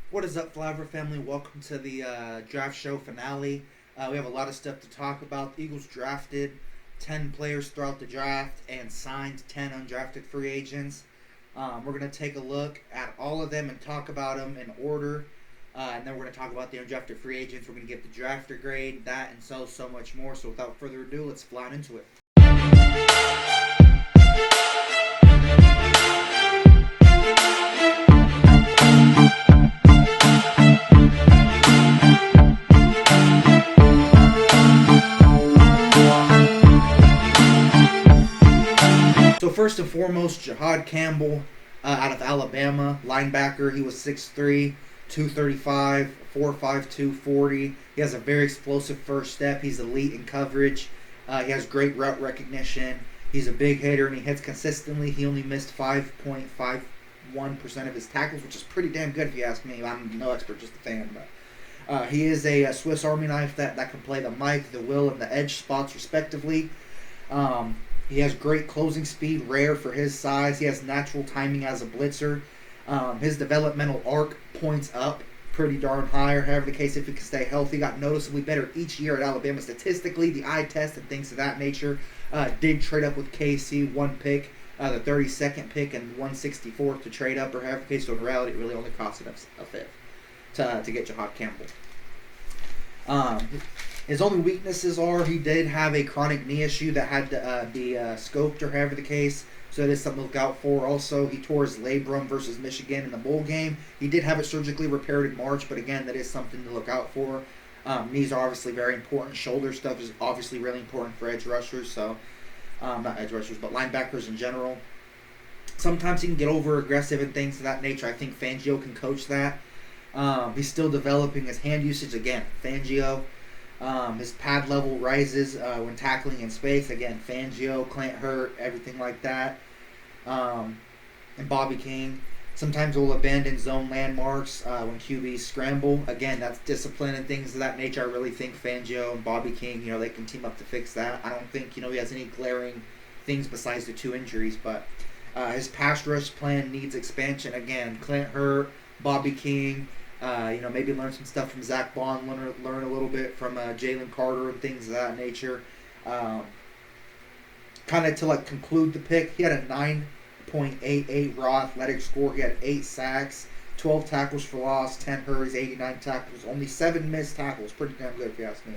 What is up, Flavor family? Welcome to the draft show finale. We have a lot of stuff to talk about. The Eagles drafted 10 players throughout the draft and signed 10 undrafted free agents. We're going to take a look at all of them and talk about them in order. And then we're going to talk about the undrafted free agents. We're going to get the drafter grade, that, and so much more. So without further ado, let's fly on into it. So first and foremost, Jahad Campbell out of Alabama, linebacker. He was 6'3", 235, 4'5", 240. He has a very explosive first step. He's elite in coverage. He has great route recognition. He's a big hitter and he hits consistently. He only missed 5.51% of his tackles, which is pretty damn good if you ask me. I'm no expert, just a fan. But he is a Swiss Army knife that can play the mic, the will, and the edge spots respectively. He has great closing speed, rare for his size. He has natural timing as a blitzer. His developmental arc points up pretty darn high, or however the case, if he can stay healthy. Got noticeably better each year at Alabama statistically. The eye test and things of that nature. Did trade up with KC, one pick, the 32nd pick, and 164th to trade up, or however the case. So in reality, it really only costed us a fifth to get Jahad Campbell. His only weaknesses are he did have a chronic knee issue that had to be scoped, or however the case. So that is something to look out for. Also, he tore his labrum versus Michigan in the bowl game. He did have it surgically repaired in March, but again, that is something to look out for. Knees are obviously very important. Shoulder stuff is obviously really important for edge rushers. So, not edge rushers, but linebackers in general. Sometimes he can get over aggressive and things of that nature. I think Fangio can coach that. He's still developing his hand usage. Again, Fangio. His pad level rises when tackling in space. Again, Fangio, Clint Hurt, everything like that. And Bobby King. Sometimes he'll abandon zone landmarks when QBs scramble. Again, that's discipline and things of that nature. I really think Fangio and Bobby King, they can team up to fix that. I don't think, he has any glaring things besides the two injuries. But his pass rush plan needs expansion. Again, Clint Hurt, Bobby King. Maybe learn some stuff from Zach Bond, learn a little bit from Jalen Carter and things of that nature. Kind of to conclude the pick, he had a 9.88 raw athletic score. He had 8 sacks, 12 tackles for loss, 10 hurries, 89 tackles, only 7 missed tackles. Pretty damn good if you ask me.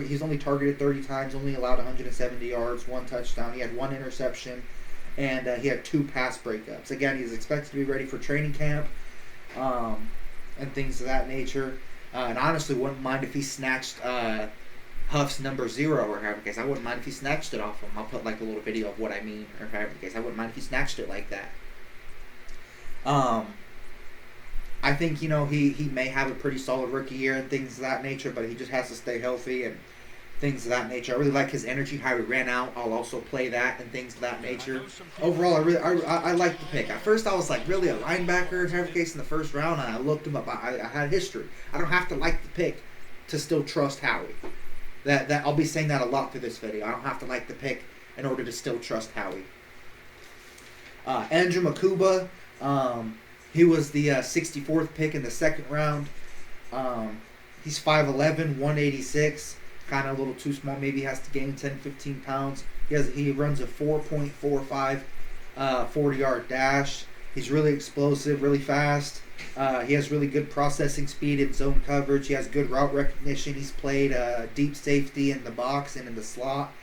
He's only targeted 30 times, only allowed 170 yards, 1 touchdown. He had 1 interception, and he had 2 pass breakups. Again, he's expected to be ready for training camp. And things of that nature. And honestly, wouldn't mind if he snatched Huff's number 0 or however the case. I wouldn't mind if he snatched it off him. I'll put a little video of what I mean, or however the case. I wouldn't mind if he snatched it like that. I think, he may have a pretty solid rookie year and things of that nature, but he just has to stay healthy and things of that nature. I really like his energy, how he ran out. I'll also play that and things of that nature. Overall, I like the pick. At first, I was really a linebacker in every case in the first round, and I looked him up. I had history. I don't have to like the pick to still trust Howie. That I'll be saying that a lot through this video. I don't have to like the pick in order to still trust Howie. Andrew Makuba, he was the 64th pick in the second round. He's 5'11", 186. Kind of a little too small. Maybe he has to gain 10, 15 pounds. He runs a 4.45 40-yard dash. He's really explosive, really fast. He has really good processing speed in zone coverage. He has good route recognition. He's played deep safety in the box and in the slot.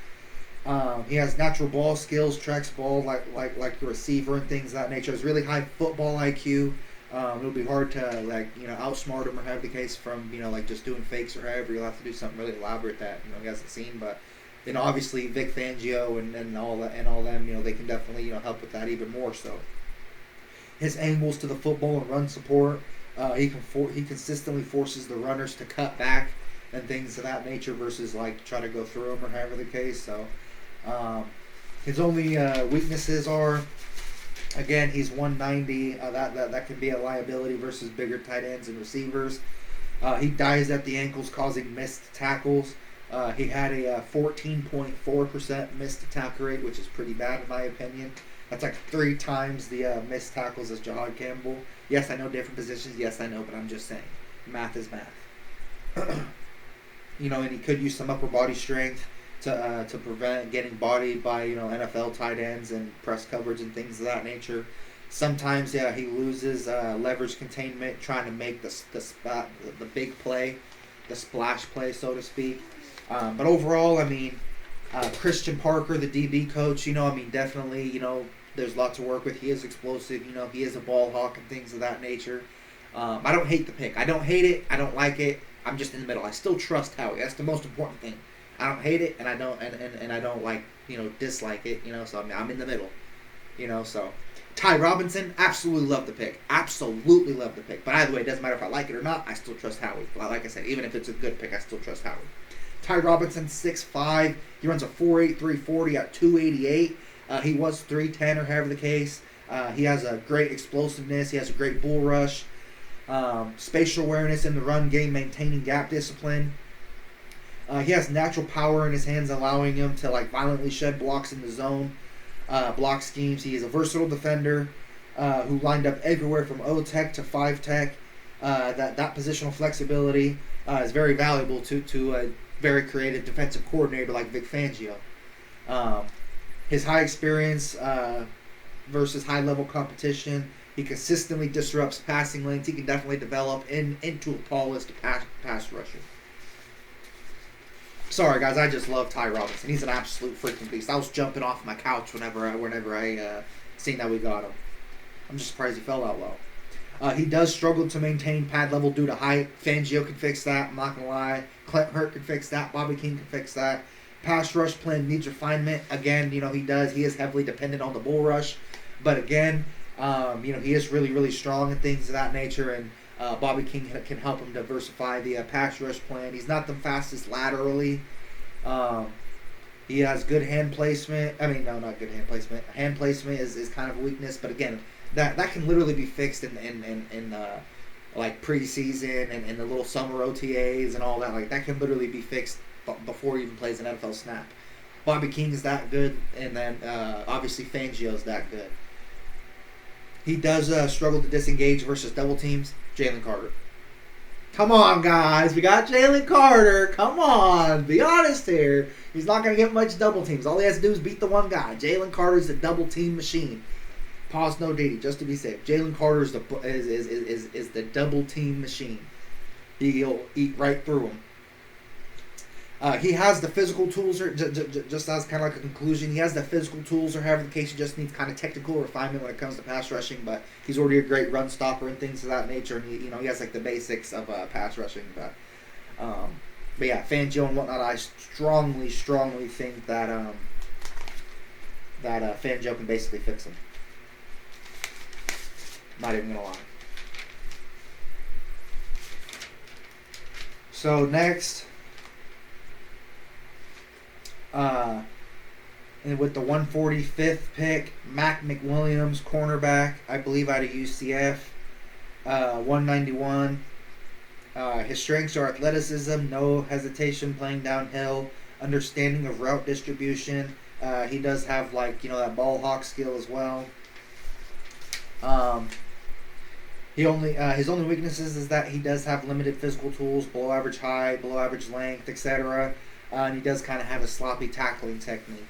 He has natural ball skills, tracks ball like a receiver and things of that nature. He has really high football IQ. It'll be hard to outsmart him or have the case from just doing fakes or however. You'll have to do something really elaborate that he hasn't seen. But obviously Vic Fangio and all them they can definitely help with that even more so. His angles to the football and run support, he consistently forces the runners to cut back and things of that nature versus try to go through them or however the case. So his only weaknesses are. Again, he's 190. That can be a liability versus bigger tight ends and receivers. He dies at the ankles, causing missed tackles. He had a 14.4% missed tackle rate, which is pretty bad in my opinion. That's like 3 times the missed tackles as Jahad Campbell. Yes, I know different positions. Yes, I know, but I'm just saying, math is math. And he could use some upper body strength to prevent getting bodied by NFL tight ends and press coverage and things of that nature. Sometimes, he loses leverage containment trying to make the big play, the splash play, so to speak. But overall, Christian Parker, the DB coach, definitely, there's lots to work with. He is explosive, he is a ball hawk and things of that nature. I don't hate the pick. I don't hate it. I don't like it. I'm just in the middle. I still trust Howie. That's the most important thing. I don't hate it, and I don't and I don't dislike it. So I'm in the middle. So Ty Robinson, absolutely love the pick. Absolutely love the pick. But either way, it doesn't matter if I like it or not. I still trust Howie. Like I said, even if it's a good pick, I still trust Howie. Ty Robinson, 6'5". He runs a 4.8 340 at 288. He was 310 or however the case. He has a great explosiveness. He has a great bull rush. Spatial awareness in the run game, maintaining gap discipline. He has natural power in his hands, allowing him to violently shed blocks in the zone, block schemes. He is a versatile defender who lined up everywhere from O-Tech to 5-Tech. That positional flexibility is very valuable to a very creative defensive coordinator like Vic Fangio. His high experience versus high-level competition. He consistently disrupts passing lanes. He can definitely develop into a polished pass rusher. Sorry, guys, I just love Ty Robinson. He's an absolute freaking beast. I was jumping off my couch whenever I seen that we got him. I'm just surprised he fell out low. He does struggle to maintain pad level due to height. Fangio can fix that. I'm not going to lie. Clint Hurt can fix that. Bobby King can fix that. Pass rush plan needs refinement. Again, he does. He is heavily dependent on the bull rush. But again, he is really, really strong and things of that nature. And Bobby King can help him diversify the pass rush plan. He's not the fastest laterally. He has good hand placement. No, not good hand placement. Hand placement is kind of a weakness. But again, that can literally be fixed in preseason and the little summer OTAs and all that. That can literally be fixed before he even plays an NFL snap. Bobby King is that good, and then obviously Fangio is that good. He does struggle to disengage versus double teams. Jalen Carter. Come on, guys. We got Jalen Carter. Come on. Be honest here. He's not going to get much double teams. All he has to do is beat the one guy. Jalen Carter's a double team machine. Pause no dating, just to be safe. Jalen Carter is the double team machine. He'll eat right through him. He has the physical tools, or just as kind of like a conclusion, he has the physical tools, or however the case, he just needs kind of technical refinement when it comes to pass rushing, but he's already a great run stopper and things of that nature, and he has the basics of pass rushing, but yeah, Fangio and whatnot, I strongly think that Fangio can basically fix him. Not even gonna lie. So next, and with the 145th pick, Mac McWilliams, cornerback, I believe out of UCF, 191. His strengths are athleticism, no hesitation playing downhill, understanding of route distribution. He does have that ball hawk skill as well. His only weaknesses is that he does have limited physical tools, below average height, below average length, etc. And he does kind of have a sloppy tackling technique.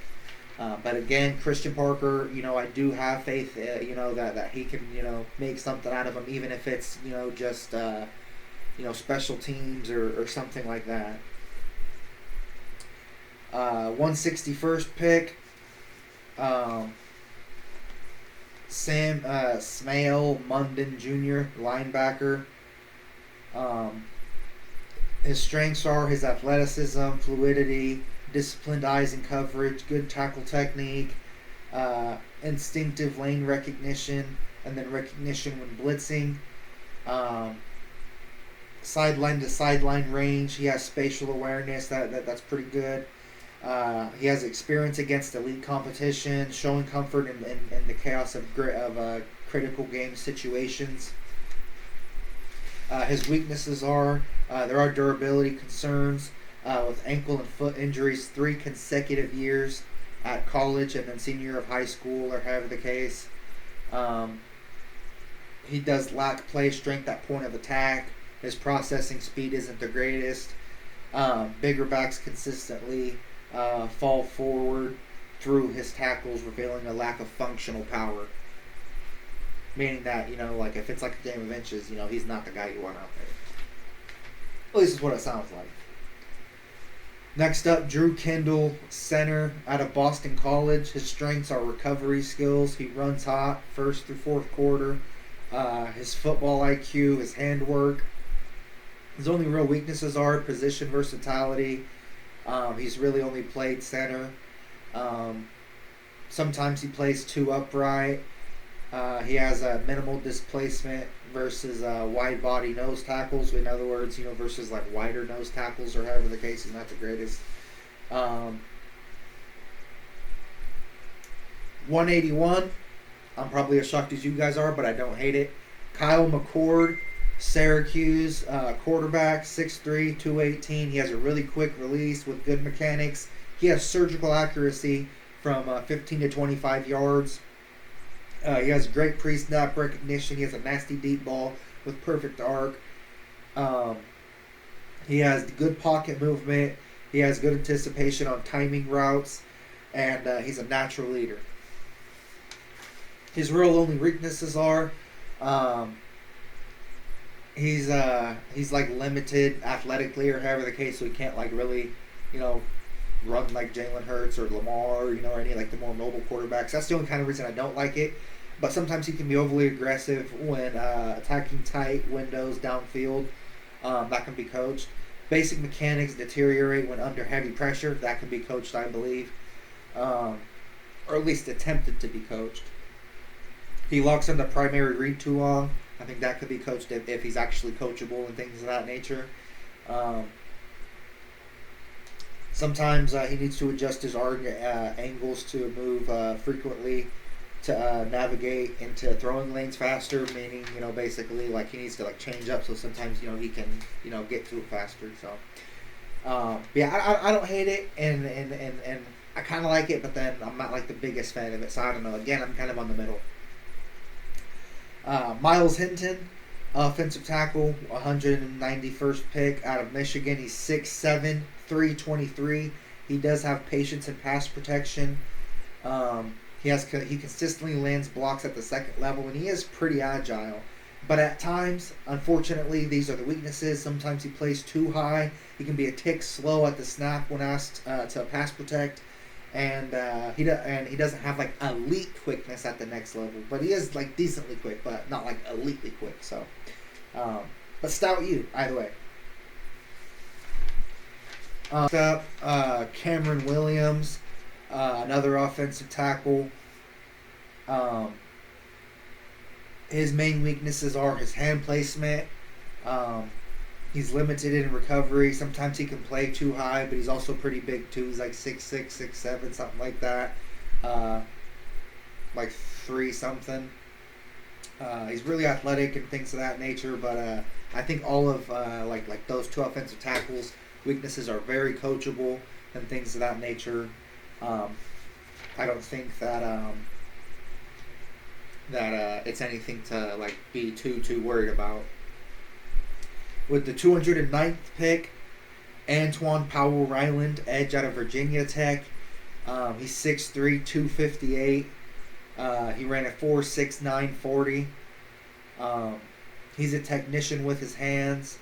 But again, Christian Parker, I do have faith, that he can, make something out of him, even if it's, just, special teams or something like that. 161st pick, Sam Smale Munden Jr., linebacker. His strengths are his athleticism, fluidity, disciplined eyes and coverage, good tackle technique, instinctive lane recognition, and then recognition when blitzing. Sideline to sideline range. He has spatial awareness. That's pretty good. He has experience against elite competition, showing comfort in the chaos of critical game situations. His weaknesses are there are durability concerns with ankle and foot injuries 3 consecutive years. at college and then senior year of high school, or however the case. He does lack play strength at point of attack. His processing speed isn't the greatest. Bigger backs consistently fall forward through his tackles, revealing a lack of functional power. Meaning that, like if it's like a game of inches, he's not the guy you want out there. At least is what it sounds like. Next up, Drew Kendall, center out of Boston College. His strengths are recovery skills. He runs hot first through fourth quarter. His football IQ, his handwork. His only real weaknesses are position versatility. He's really only played center. Sometimes he plays two upright. He has a minimal displacement versus wide body nose tackles. In other words, versus like wider nose tackles, or however the case. He's not the greatest. 181. I'm probably as shocked as you guys are, but I don't hate it. Kyle McCord, Syracuse quarterback, 6'3", 218. He has a really quick release with good mechanics. He has surgical accuracy from 15 to 25 yards. He has great pre-snap recognition. He has a nasty deep ball with perfect arc. He has good pocket movement. He has good anticipation on timing routes. And he's a natural leader. His real only weaknesses are he's like limited athletically, or however the case, so he can't like really, run like Jalen Hurts or Lamar, or any like the more mobile quarterbacks. That's the only kind of reason I don't like it. But sometimes he can be overly aggressive when attacking tight windows downfield. That can be coached. Basic mechanics deteriorate when under heavy pressure. That can be coached, I believe. Or at least attempted to be coached. He locks in the primary read too long. I think that could be coached if he's actually coachable and things of that nature. Sometimes he needs to adjust his arm angles to move frequently to navigate into throwing lanes faster, meaning, basically like he needs to like change up, so sometimes, he can, get to it faster. So, I don't hate it, and I kind of like it, but then I'm not like the biggest fan of it, so I don't know. Again, I'm kind of on the middle. Miles Hinton, offensive tackle, 191st pick out of Michigan. He's 6'7", 323. He does have patience and pass protection. He consistently lands blocks at the second level, and he is pretty agile. But at times, unfortunately, these are the weaknesses. Sometimes he plays too high. He can be a tick slow at the snap when asked to pass protect. And he doesn't have like elite quickness at the next level, but he is like decently quick, but not like elitely quick. So, but stout you either way. Cameron Williams, another offensive tackle. His main weaknesses are his hand placement. He's limited in recovery. Sometimes he can play too high, but he's also pretty big too. He's like 6'6", 6'7", something like that. Like 3 something. He's really athletic and things of that nature, but I think all of like those two offensive tackles' weaknesses are very coachable and things of that nature. I don't think that it's anything to like be too worried about. With the 209th pick, Antoine Powell-Ryland, edge out of Virginia Tech. He's 6'3", 258. He ran a 4.69 40. He's a technician with his hands.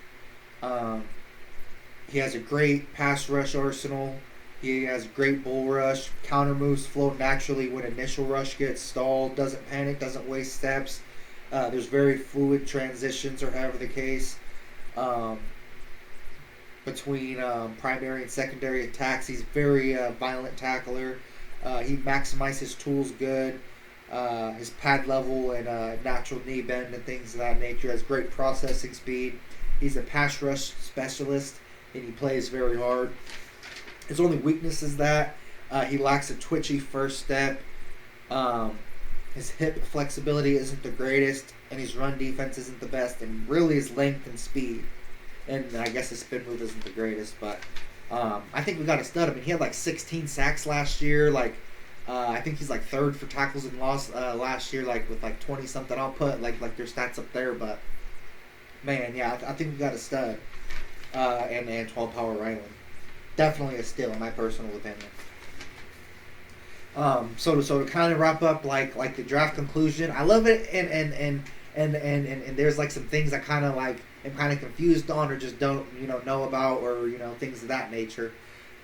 He has a great pass rush arsenal. He has great bull rush. Counter moves flow naturally when initial rush gets stalled. Doesn't panic, doesn't waste steps. There's very fluid transitions, or however the case. Between primary and secondary attacks. He's very violent tackler. He maximizes his tools good. His pad level and natural knee bend and things of that nature. Has great processing speed. He's a pass rush specialist, and he plays very hard. His only weakness is that he lacks a twitchy first step. His hip flexibility isn't the greatest, and his run defense isn't the best, and really his length and speed. And I guess his spin move isn't the greatest, but I think we got a stud. I mean, he had like 16 sacks last year. Like, I think he's like third for tackles and loss last year, like with like 20 something. I'll put like their stats up there, but man, yeah, I think we got a stud. And 12 Power Ryland. Definitely a steal in my personal opinion. So to kind of wrap up like the draft conclusion, I love it, and there's like some things I kind of like am kind of confused on or just don't know about, or things of that nature,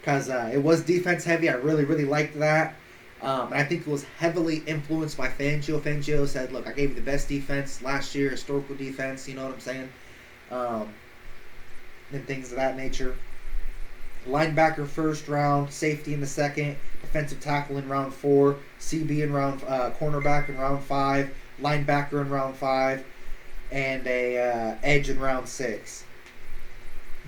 because it was defense heavy. I really liked that. And I think it was heavily influenced by Fangio. Fangio said, "Look, I gave you the best defense last year, historical defense." You know what I'm saying? And things of that nature. Linebacker first round, safety in the second, defensive tackle in round 4, CB in round, cornerback in round 5, linebacker in round 5, and a edge in round 6.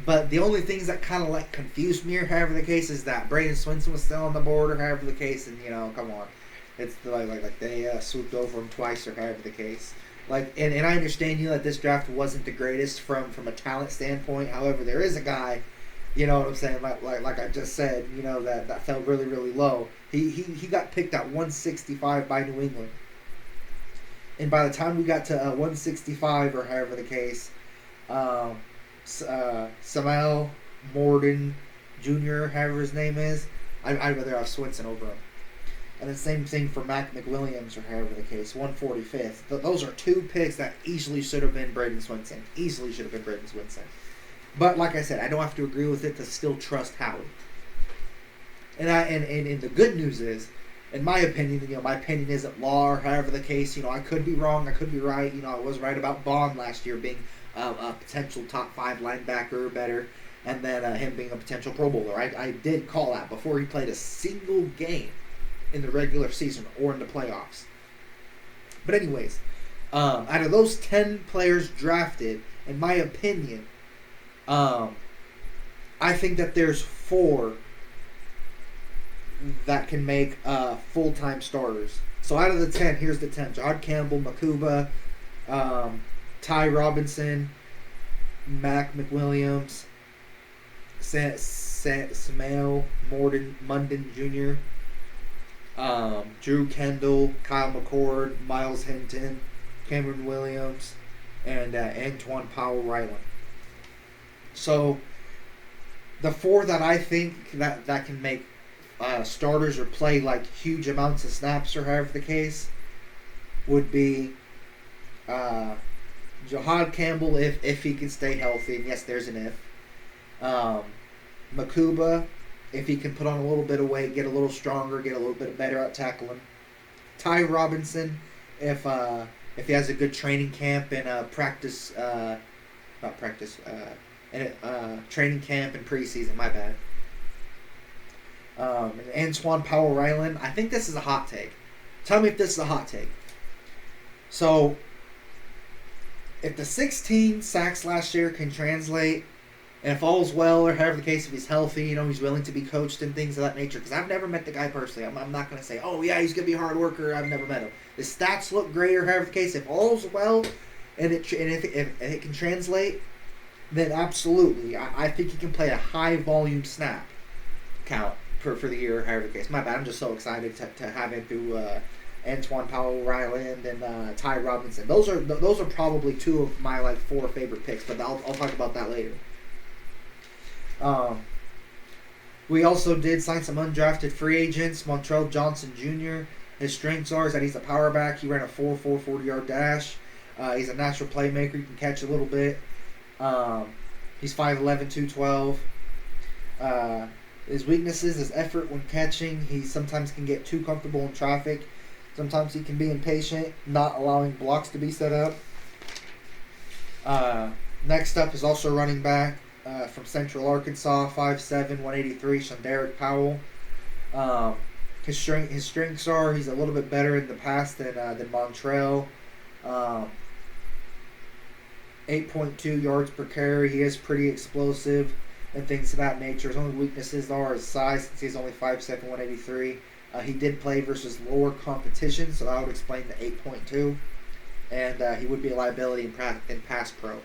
But the only things that kind of like confused me, or however the case, is that Braden Swinson was still on the board, or however the case, and come on, it's like they swooped over him twice, or however the case. And I understand that this draft wasn't the greatest from a talent standpoint. However, there is a guy, you know what I'm saying, like I just said, that fell really low. He got picked at 165 by New England, and by the time we got to 165, or however the case, Samuel Morden Jr., however his name is, I'd rather have Swinson over him. And the same thing for Mac McWilliams, or however the case, 145th. Those are 2 picks that easily should have been Braden Swinson. But like I said, I don't have to agree with it to still trust Howie. And the good news is, in my opinion, my opinion isn't law, or however the case. I could be wrong, I could be right. I was right about Bond last year being a potential top 5 linebacker or better, and then him being a potential Pro Bowler. I did call that before he played a single game in the regular season or in the playoffs. But anyways, out of those 10 players drafted, in my opinion, I think that there's 4 that can make full-time starters. So out of the 10, here's the 10. Jahad Campbell, Makuba, Ty Robinson, Mac McWilliams, Samuel Munden Jr., Drew Kendall, Kyle McCord, Miles Hinton, Cameron Williams, and Antoine Powell Ryland. So the 4 that I think that can make starters or play like huge amounts of snaps, or however the case, would be Jahad Campbell if he can stay healthy, and yes, there's an if. Makuba, if he can put on a little bit of weight, get a little stronger, get a little bit better at tackling. Ty Robinson, if he has a good training camp and training camp and preseason, my bad. Antoine Powell Ryland, I think this is a hot take. Tell me if this is a hot take. So, if the 16 sacks last year can translate, and if all's well, or however the case, if he's healthy, he's willing to be coached and things of that nature, because I've never met the guy personally. I'm not going to say, oh yeah, he's going to be a hard worker. I've never met him. The stats look great, or however the case. If all's well, and if it can translate, then absolutely, I think he can play a high volume snap count for the year, or however the case. My bad. I'm just so excited to have him through Antoine Powell Ryland and Ty Robinson. Those are probably 2 of my 4 favorite picks, but I'll talk about that later. We also did sign some undrafted free agents. Montrell Johnson Jr. His strengths are that he's a power back. He ran a 4.4 40-yard dash. He's a natural playmaker. He can catch a little bit. He's 5'11", 212. His weaknesses is effort when catching. He sometimes can get too comfortable in traffic. Sometimes he can be impatient, not allowing blocks to be set up. Next up is also running back from Central Arkansas, 5'7", 183, Shandarick Powell. His strengths are he's a little bit better in the pass than Montrell. 8.2 yards per carry. He is pretty explosive and things of that nature. His only weaknesses are his size, since he's only 5'7", 183. He did play versus lower competition, so that would explain the 8.2. And he would be a liability in pass pro.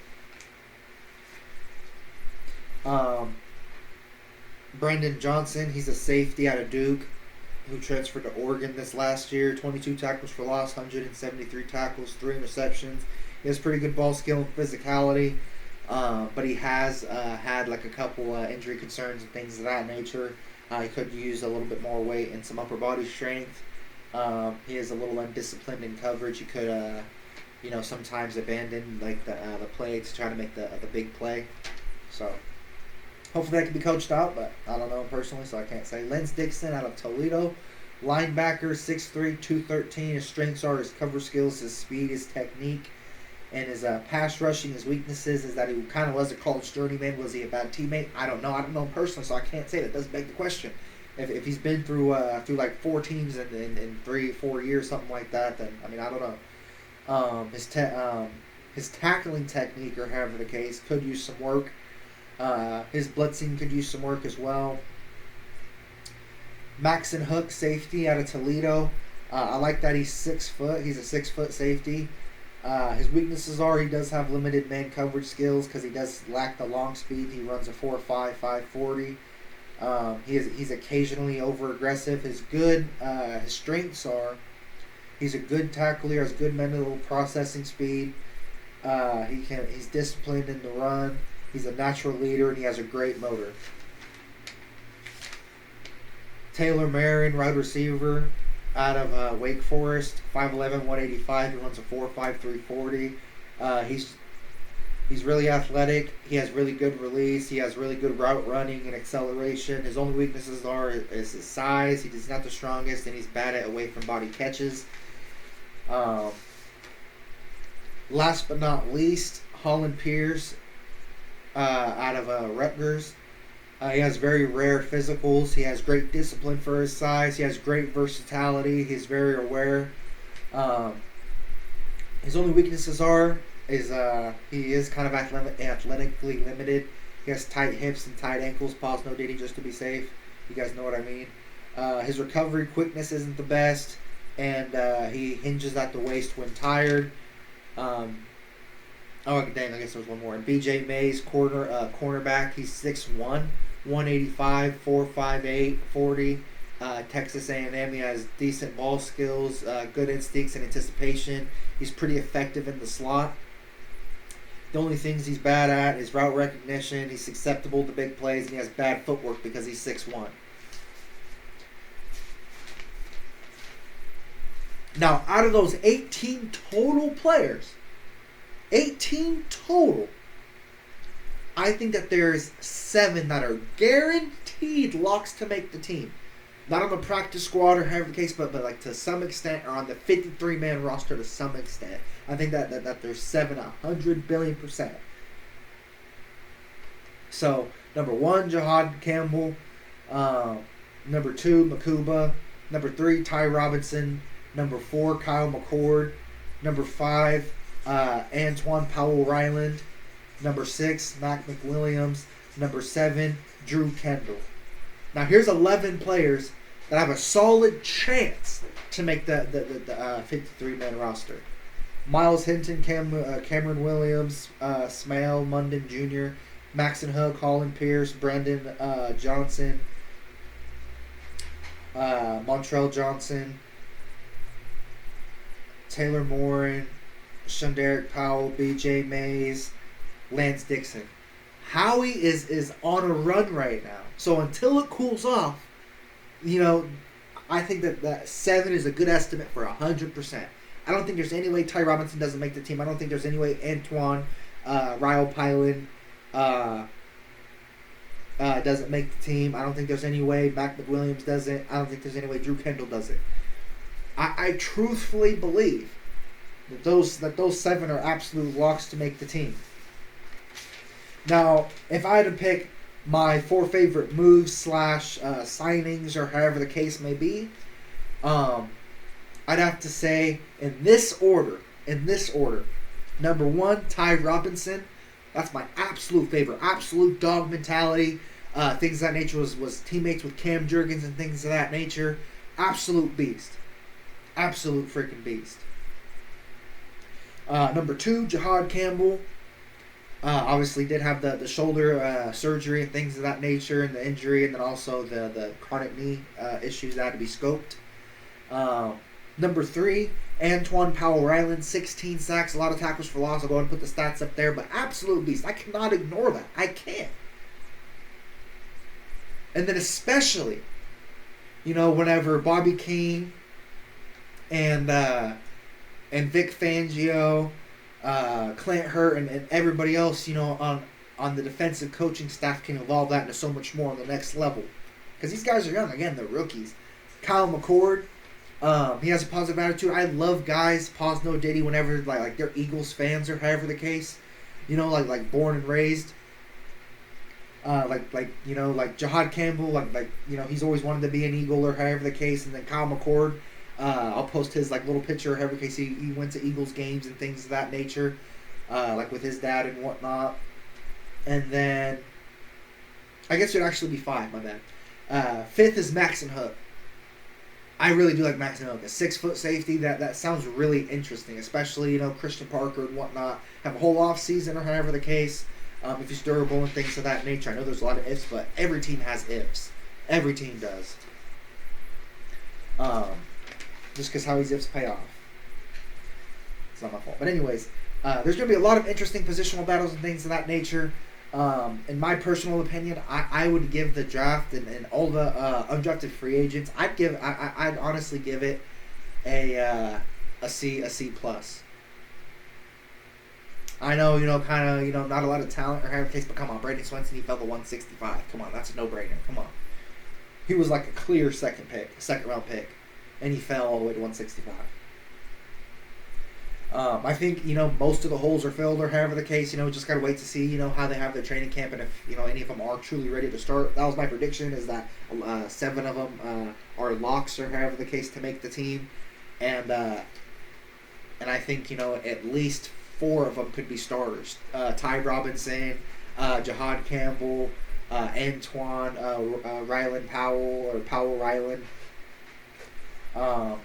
Brendan Johnson, he's a safety out of Duke. who transferred to Oregon this last year. 22 tackles for loss, 173 tackles, 3 interceptions. He has pretty good ball skill and physicality, but he has had like a couple injury concerns and things of that nature. He could use a little bit more weight and some upper body strength. He is a little undisciplined in coverage. He could, sometimes abandon like the play to try to make the big play. So hopefully that can be coached out, but I don't know him personally, so I can't say. Lance Dixon out of Toledo, linebacker, 6'3", 213. His strengths are his cover skills, his speed, his technique, and his pass rushing. His weaknesses is that he kind of was a college journeyman. Was he a bad teammate? I don't know. I don't know him personally, so I can't say. That does beg the question. If he's been through like 4 teams in 3-4 years, something like that, then I don't know. His tackling technique, or however the case, could use some work. His blitzing could use some work as well. Maxon Hook, safety out of Toledo. I like that he's 6 foot. He's a 6 foot safety. His weaknesses are he does have limited man coverage skills because he does lack the long speed. He runs a 4.5, 5.40. He's occasionally over aggressive. His strengths are he's a good tackler. He has good mental processing speed. He's disciplined in the run. He's a natural leader, and he has a great motor. Taylor Marin, wide receiver, out of Wake Forest, 5'11", 185. He runs a 4.5, 340. He's really athletic. He has really good release. He has really good route running and acceleration. His only weaknesses is his size. He's not the strongest, and he's bad at away from body catches. Last but not least, Holland Pierce, out of Rutgers. He has very rare physicals. He has great discipline for his size. He has great versatility. He's very aware. His only weaknesses is he is kind of athletically limited. He has tight hips and tight ankles. Pause, no dating, just to be safe. You guys know what I mean. His recovery quickness isn't the best, and he hinges at the waist when tired. I guess there was one more. And B.J. Mays, cornerback. He's 6'1", 185, 4'5", 40. Texas A&M. He has decent ball skills, good instincts and anticipation. He's pretty effective in the slot. The only things he's bad at is route recognition. He's susceptible to big plays, and he has bad footwork because he's 6'1". Now, out of those 18 total players, 18 total, I think that there's 7 that are guaranteed locks to make the team. Not on the practice squad or however the case, but like to some extent, or on the 53-man roster to some extent. I think that there's 7 100 billion%. So, number 1, Jahad Campbell. Number 2, Makuba. Number 3, Ty Robinson. Number 4, Kyle McCord. Number 5, Antoine Powell-Ryland. Number 6, Mac McWilliams. Number 7, Drew Kendall. Now here's 11 players that have a solid chance to make the 53-man roster. Miles Hinton, Cameron Williams, Smale, Munden Jr., Maxon Hook, Holland Pierce, Brendan Johnson, Montrell Johnson, Taylor Morin, Shunderick Powell, B.J. Mays, Lance Dixon. Howie is on a run right now. So until it cools off, I think that 7 is a good estimate for 100%. I don't think there's any way Ty Robinson doesn't make the team. I don't think there's any way Antoine Ryle Pilon doesn't make the team. I don't think there's any way Mac McWilliams doesn't. I don't think there's any way Drew Kendall doesn't. I truthfully believe that those 7 are absolute locks to make the team. Now, if I had to pick my 4 favorite moves / signings, or however the case may be, I'd have to say in this order. Number 1, Ty Robinson. That's my absolute favorite. Absolute dog mentality. Things of that nature. Was teammates with Cam Jurgens and things of that nature. Absolute beast. Absolute freaking beast. Number 2, Jahad Campbell. Obviously did have the shoulder surgery and things of that nature, and the injury, and then also the chronic knee issues that had to be scoped. Number 3, Antoine Powell-Ryland, 16 sacks, a lot of tackles for loss. I'll go ahead and put the stats up there, but absolute beast. I cannot ignore that. I can't. And then especially, whenever Bobby Keane and Vic Fangio, Clint Hurt, and everybody else, on the defensive coaching staff can evolve that into so much more on the next level. Because these guys are young. Again, they're rookies. Kyle McCord, he has a positive attitude. I love guys, pause no diddy, whenever like they're Eagles fans or however the case. Like born and raised. Like Jahad Campbell, he's always wanted to be an Eagle or however the case. And then Kyle McCord, I'll post his little picture or however the case. He went to Eagles games and things of that nature, with his dad and whatnot. And then I guess it would actually be 5. My bad. 5th is Maxon Hook. I really do like Maxon Hook, a 6-foot safety. That sounds really interesting, especially Christian Parker and whatnot have a whole off season or however the case. If he's durable and things of that nature. I know there's a lot of ifs, but every team has ifs. Every team does. Just because how these ifs pay off. It's not my fault. But anyways, there's going to be a lot of interesting positional battles and things of that nature. In my personal opinion, I would give the draft and all the undrafted free agents, I'd honestly give it a C plus. I know, kind of, not a lot of talent or however case, but come on, Brandon Swenson, he fell to 165. Come on, that's a no-brainer. Come on. He was like a clear second round pick, and he fell all the way to 165. I think, most of the holes are filled or however the case, just got to wait to see, how they have their training camp and if, any of them are truly ready to start. That was my prediction, is that 7 of them are locks or however the case to make the team. And I think, at least 4 of them could be starters. Ty Robinson, Jahad Campbell, Antoine Ryland Powell or Powell-Ryland. And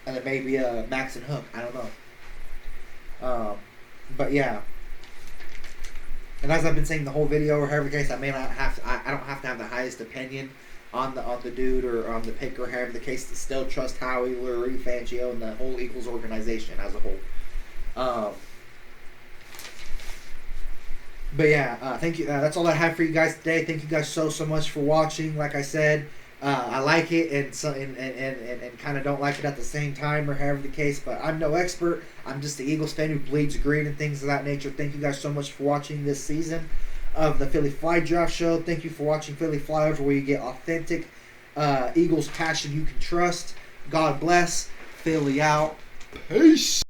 then maybe Maxon Hook. I don't know. But yeah. And as I've been saying the whole video or however the case, I don't have to have the highest opinion on the dude or on the pick or however the case to still trust Howie, Lurie, Fangio, and the whole Eagles organization as a whole. But yeah, thank you. That's all I have for you guys today. Thank you guys so much for watching. Like I said, I like it and kind of don't like it at the same time or however the case. But I'm no expert. I'm just the Eagles fan who bleeds green and things of that nature. Thank you guys so much for watching this season of the Philly Fly Draft Show. Thank you for watching Philly Flyers, where you get authentic Eagles passion you can trust. God bless. Philly out. Peace.